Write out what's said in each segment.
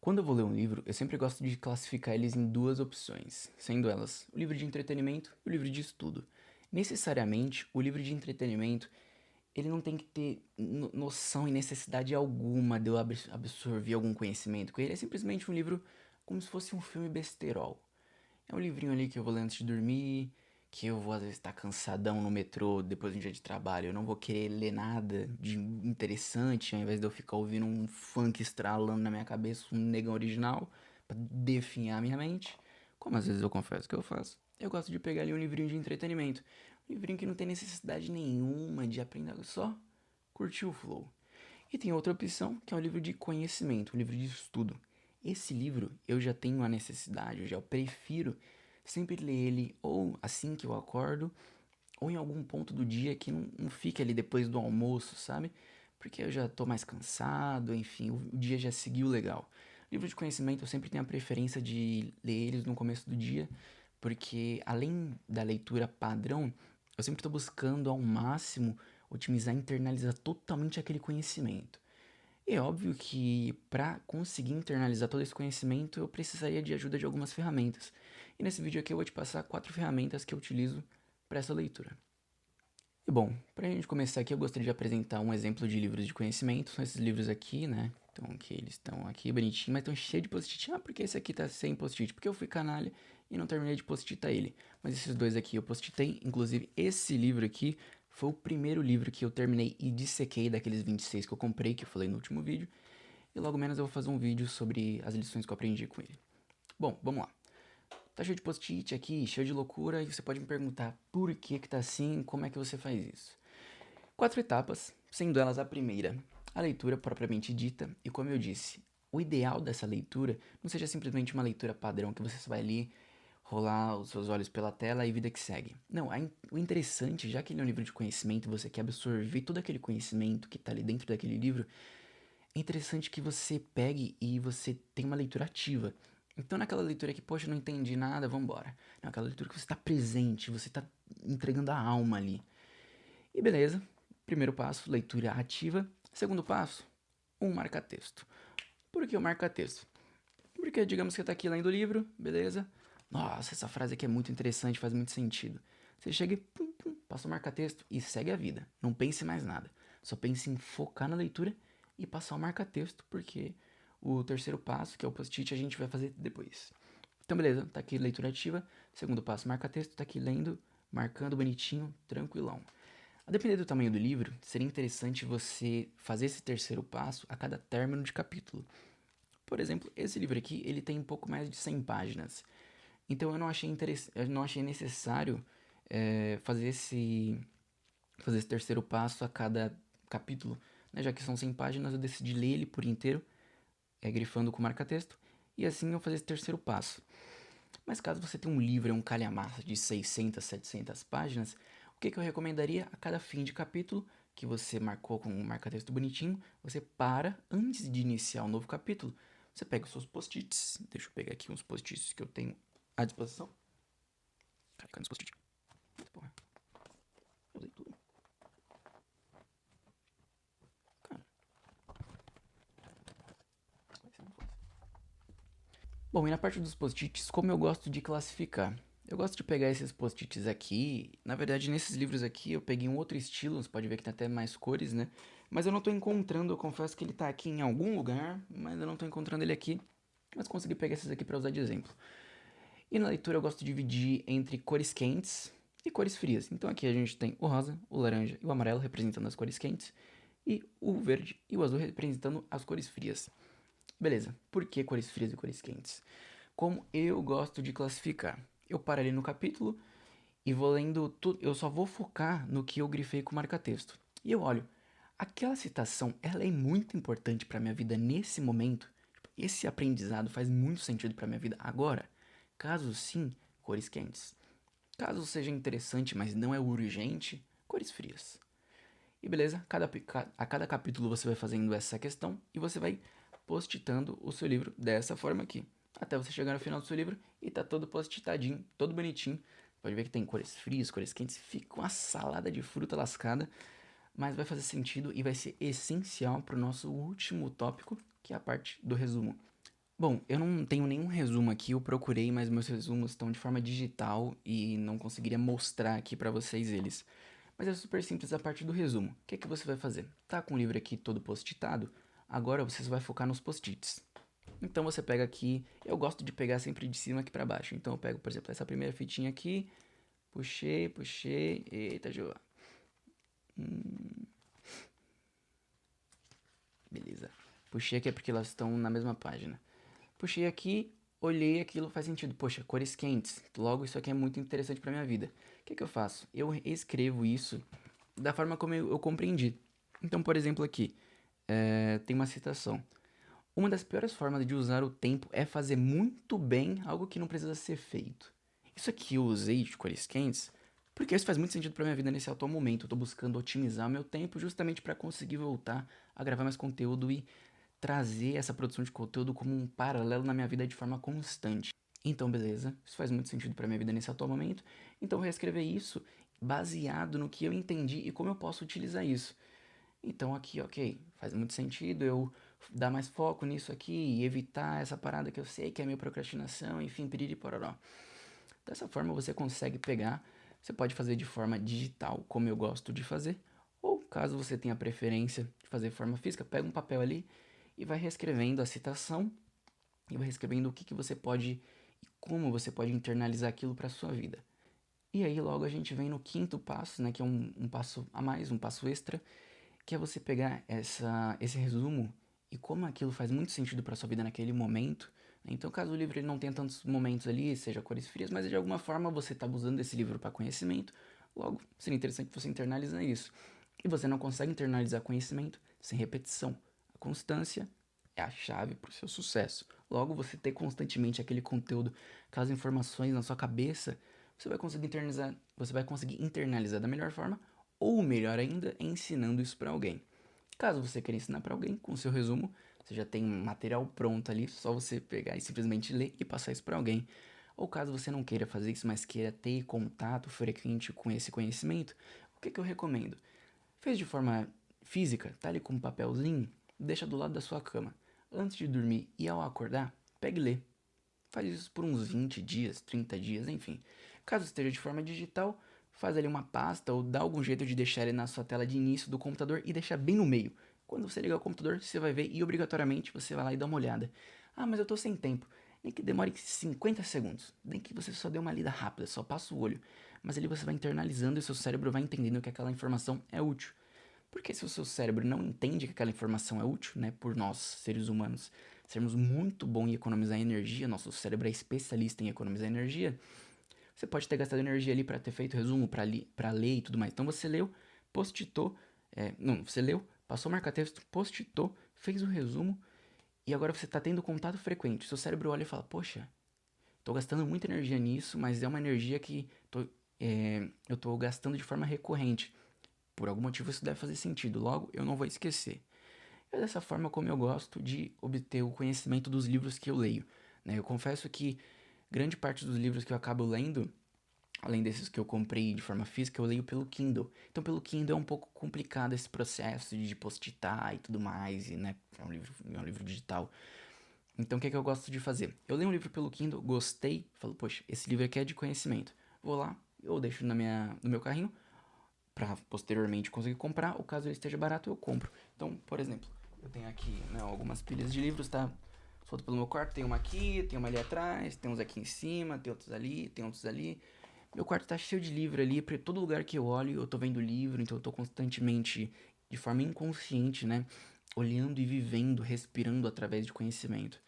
Quando eu vou ler um livro, eu sempre gosto de classificar eles em duas opções, sendo elas o livro de entretenimento e o livro de estudo. Necessariamente, o livro de entretenimento, ele não tem que ter noção e necessidade alguma de eu absorver algum conhecimento com ele. É simplesmente um livro como se fosse um filme besterol. É um livrinho ali que eu vou ler antes de dormir, que eu vou às vezes estar cansadão no metrô depois de um dia de trabalho. Eu não vou querer ler nada de interessante, ao invés de eu ficar ouvindo um funk estralando na minha cabeça, um negão original, pra definhar a minha mente. Como às vezes eu confesso que eu faço. Eu gosto de pegar ali um livrinho de entretenimento. Um livrinho que não tem necessidade nenhuma de aprender, só curtir o flow. E tem outra opção, que é o livro de conhecimento, um livro de estudo. Esse livro eu já tenho a necessidade, eu já prefiro sempre ler ele ou assim que eu acordo, ou em algum ponto do dia que não fique ali depois do almoço, sabe? Porque eu já tô mais cansado, enfim, o dia já seguiu legal. Livro de conhecimento eu sempre tenho a preferência de ler eles no começo do dia, porque além da leitura padrão, eu sempre estou buscando ao máximo otimizar e internalizar totalmente aquele conhecimento. E é óbvio que para conseguir internalizar todo esse conhecimento eu precisaria de ajuda de algumas ferramentas. E nesse vídeo aqui eu vou te passar 4 ferramentas que eu utilizo para essa leitura. E bom, para a gente começar aqui eu gostaria de apresentar um exemplo de livros de conhecimento. São esses livros aqui, né? Então que eles estão aqui bonitinhos, mas estão cheios de post-it. Ah, porque esse aqui tá sem post-it? Porque eu fui canalha e não terminei de post-itar ele. Mas esses dois aqui eu post-itei. Inclusive esse livro aqui foi o primeiro livro que eu terminei e dissequei daqueles 26 que eu comprei, que eu falei no último vídeo. E logo menos eu vou fazer um vídeo sobre as lições que eu aprendi com ele. Bom, vamos lá. Tá cheio de post-it aqui, cheio de loucura, e você pode me perguntar por que tá assim, como é que você faz isso? 4 etapas, sendo elas a primeira, a leitura propriamente dita, e como eu disse, o ideal dessa leitura não seja simplesmente uma leitura padrão que você só vai ali rolar os seus olhos pela tela e vida que segue. Não, o interessante, já que ele é um livro de conhecimento, você quer absorver todo aquele conhecimento que tá ali dentro daquele livro, é interessante que você pegue e você tenha uma leitura ativa. Então, naquela leitura que, poxa, não entendi nada, vambora. Naquela leitura que você está presente, você está entregando a alma ali. E beleza, primeiro passo, leitura ativa. Segundo passo, um marca-texto. Por que o marca-texto? Porque digamos que você está aqui lendo o livro, beleza? Nossa, essa frase aqui é muito interessante, faz muito sentido. Você chega e pum, pum, passa o marca-texto e segue a vida. Não pense em mais nada. Só pense em focar na leitura e passar o marca-texto, porque o terceiro passo, que é o post-it, a gente vai fazer depois. Então, beleza, tá aqui leitura ativa. Segundo passo, marca-texto, tá aqui lendo, marcando bonitinho, tranquilão. A depender do tamanho do livro, seria interessante você fazer esse terceiro passo a cada término de capítulo. Por exemplo, esse livro aqui, ele tem um pouco mais de 100 páginas. Então eu não achei necessário fazer esse terceiro passo a cada capítulo. Né? Já que são 100 páginas, eu decidi ler ele por inteiro, grifando com marca-texto. E assim eu fazer esse terceiro passo. Mas caso você tenha um livro, um calhamaço de 600, 700 páginas, o que eu recomendaria a cada fim de capítulo, que você marcou com um marca-texto bonitinho, você para, antes de iniciar um novo capítulo, você pega os seus post-its. Deixa eu pegar aqui uns post-its que eu tenho à disposição. Cara, cadê os post-its? Porra, eu usei tudo. Cara, vai ser muito fácil. Bom, e na parte dos post-its, como eu gosto de classificar? Eu gosto de pegar esses post-its aqui. Na verdade, nesses livros aqui eu peguei um outro estilo. Você pode ver que tem até mais cores, né? Mas eu não tô encontrando. Eu confesso que ele tá aqui em algum lugar, mas eu não tô encontrando ele aqui. Mas consegui pegar esses aqui para usar de exemplo. E na leitura eu gosto de dividir entre cores quentes e cores frias. Então aqui a gente tem o rosa, o laranja e o amarelo representando as cores quentes. E o verde e o azul representando as cores frias. Beleza, por que cores frias e cores quentes? Como eu gosto de classificar? Eu paro ali no capítulo e vou lendo tudo. Eu só vou focar no que eu grifei com marca-texto. E eu olho, aquela citação, ela é muito importante para minha vida nesse momento. Esse aprendizado faz muito sentido para minha vida agora. Caso sim, cores quentes. Caso seja interessante, mas não é urgente, cores frias. E beleza, a cada capítulo você vai fazendo essa questão e você vai postitando o seu livro dessa forma aqui. Até você chegar no final do seu livro e tá todo postitadinho, todo bonitinho. Pode ver que tem cores frias, cores quentes, fica uma salada de fruta lascada, mas vai fazer sentido e vai ser essencial para o nosso último tópico, que é a parte do resumo. Bom, eu não tenho nenhum resumo aqui, eu procurei, mas meus resumos estão de forma digital e não conseguiria mostrar aqui pra vocês eles. Mas é super simples a parte do resumo. O que é que você vai fazer? Tá com o livro aqui todo post-itado? Agora você só vai focar nos post-its. Então você pega aqui, eu gosto de pegar sempre de cima aqui pra baixo. Então eu pego, por exemplo, essa primeira fitinha aqui, puxei, puxei, eita, Joa. Beleza. Puxei aqui é porque elas estão na mesma página. Puxei aqui, olhei aquilo, faz sentido. Poxa, cores quentes. Logo, isso aqui é muito interessante pra minha vida. O que é que eu faço? Eu escrevo isso da forma como eu compreendi. Então, por exemplo, aqui, tem uma citação. Uma das piores formas de usar o tempo é fazer muito bem algo que não precisa ser feito. Isso aqui eu usei de cores quentes porque isso faz muito sentido pra minha vida nesse atual momento. Eu tô buscando otimizar meu tempo justamente pra conseguir voltar a gravar mais conteúdo e trazer essa produção de conteúdo como um paralelo na minha vida de forma constante. Então, beleza, isso faz muito sentido pra minha vida nesse atual momento. Então, eu vou reescrever isso baseado no que eu entendi e como eu posso utilizar isso. Então, aqui, ok, faz muito sentido eu dar mais foco nisso aqui e evitar essa parada que eu sei que é minha procrastinação, enfim, piriri pororó. Dessa forma, você consegue pegar, você pode fazer de forma digital, como eu gosto de fazer, ou caso você tenha preferência de fazer de forma física, pega um papel ali e vai reescrevendo a citação e vai reescrevendo o que, que você pode e como você pode internalizar aquilo para sua vida. E aí logo a gente vem no quinto passo, né, que é um passo a mais, um passo extra, que é você pegar esse resumo e como aquilo faz muito sentido para sua vida naquele momento. Né? Então, caso o livro ele não tenha tantos momentos ali, seja cores frias, mas de alguma forma você está usando esse livro para conhecimento, logo seria interessante você internalizar isso. E você não consegue internalizar conhecimento sem repetição. A constância é a chave para o seu sucesso. Logo, você ter constantemente aquele conteúdo, aquelas informações na sua cabeça, você vai conseguir internalizar da melhor forma, ou melhor ainda, ensinando isso para alguém. Caso você queira ensinar para alguém, com o seu resumo, você já tem um material pronto ali, só você pegar e simplesmente ler e passar isso para alguém. Ou caso você não queira fazer isso, mas queira ter contato frequente com esse conhecimento, o que eu recomendo? Fez de forma física, tá ali com um papelzinho, deixa do lado da sua cama. Antes de dormir e ao acordar, pegue e lê. Faz isso por uns 20 dias, 30 dias, enfim. Caso esteja de forma digital, faz ali uma pasta ou dá algum jeito de deixar ele na sua tela de início do computador e deixar bem no meio. Quando você ligar o computador, você vai ver e obrigatoriamente você vai lá e dá uma olhada. Ah, mas eu tô sem tempo. Nem que demore 50 segundos. Nem que você só dê uma lida rápida, só passa o olho. Mas ali você vai internalizando e seu cérebro vai entendendo que aquela informação é útil. Porque se o seu cérebro não entende que aquela informação é útil, né, por nós, seres humanos, sermos muito bons em economizar energia, nosso cérebro é especialista em economizar energia, você pode ter gastado energia ali para ter feito resumo, para ler e tudo mais. Então você leu, postitou, não, você leu, passou o marca-texto, postitou, fez o resumo e agora você está tendo contato frequente. Seu cérebro olha e fala, poxa, estou gastando muita energia nisso, mas é uma energia que eu estou gastando de forma recorrente. Por algum motivo isso deve fazer sentido, logo eu não vou esquecer. É dessa forma como eu gosto de obter o conhecimento dos livros que eu leio. Né? Eu confesso que grande parte dos livros que eu acabo lendo, além desses que eu comprei de forma física, eu leio pelo Kindle. Então pelo Kindle é um pouco complicado esse processo de postitar e tudo mais, e, né? É um livro digital. Então o que é que eu gosto de fazer? Eu leio um livro pelo Kindle, gostei, falo, poxa, esse livro aqui é de conhecimento. Vou lá, eu deixo no meu carrinho, para posteriormente conseguir comprar, ou caso ele esteja barato, eu compro. Então, por exemplo, eu tenho aqui, né, algumas pilhas de livros, tá? Solto pelo meu quarto, tem uma aqui, tem uma ali atrás, tem uns aqui em cima, tem outros ali, tem outros ali. Meu quarto tá cheio de livro ali, pra todo lugar que eu olho, eu tô vendo livro, então eu tô constantemente, de forma inconsciente, né, olhando e vivendo, respirando através de conhecimento.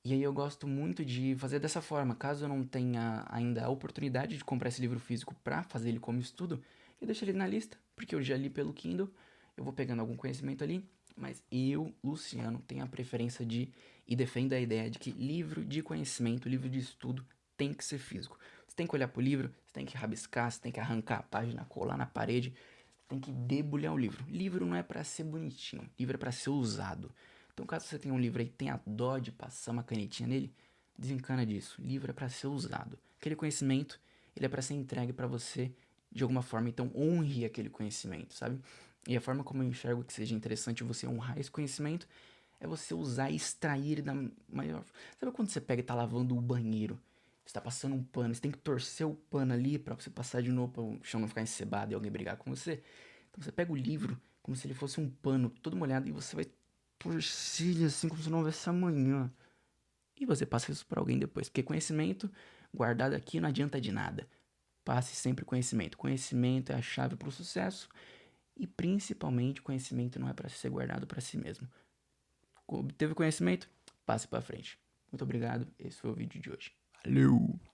E aí eu gosto muito de fazer dessa forma. Caso eu não tenha ainda a oportunidade de comprar esse livro físico para fazer ele como estudo, eu deixo ele na lista, porque eu já li pelo Kindle, eu vou pegando algum conhecimento ali, mas eu, Luciano, tenho a preferência de e defendo a ideia de que livro de conhecimento, livro de estudo tem que ser físico. Você tem que olhar pro livro, você tem que rabiscar, você tem que arrancar a página, colar na parede, tem que debulhar o livro. Livro não é para ser bonitinho, livro é para ser usado. Então, caso você tenha um livro aí e tenha dó de passar uma canetinha nele, desencana disso. Livro é para ser usado. Aquele conhecimento, ele é para ser entregue para você de alguma forma, então honre aquele conhecimento, sabe? E a forma como eu enxergo que seja interessante você honrar esse conhecimento É você usar e extrair da maior... Sabe quando você pega e tá lavando o banheiro? Você tá passando um pano, você tem que torcer o pano ali pra você passar de novo, pra o chão não ficar encebado e alguém brigar com você. Então você pega o livro como se ele fosse um pano todo molhado e você vai torcer ele assim como se não houvesse amanhã. E você passa isso pra alguém depois, porque conhecimento guardado aqui não adianta de nada. Passe sempre conhecimento. Conhecimento é a chave para o sucesso e principalmente conhecimento não é para ser guardado para si mesmo. Obteve conhecimento? Passe para frente. Muito obrigado. Esse foi o vídeo de hoje. Valeu!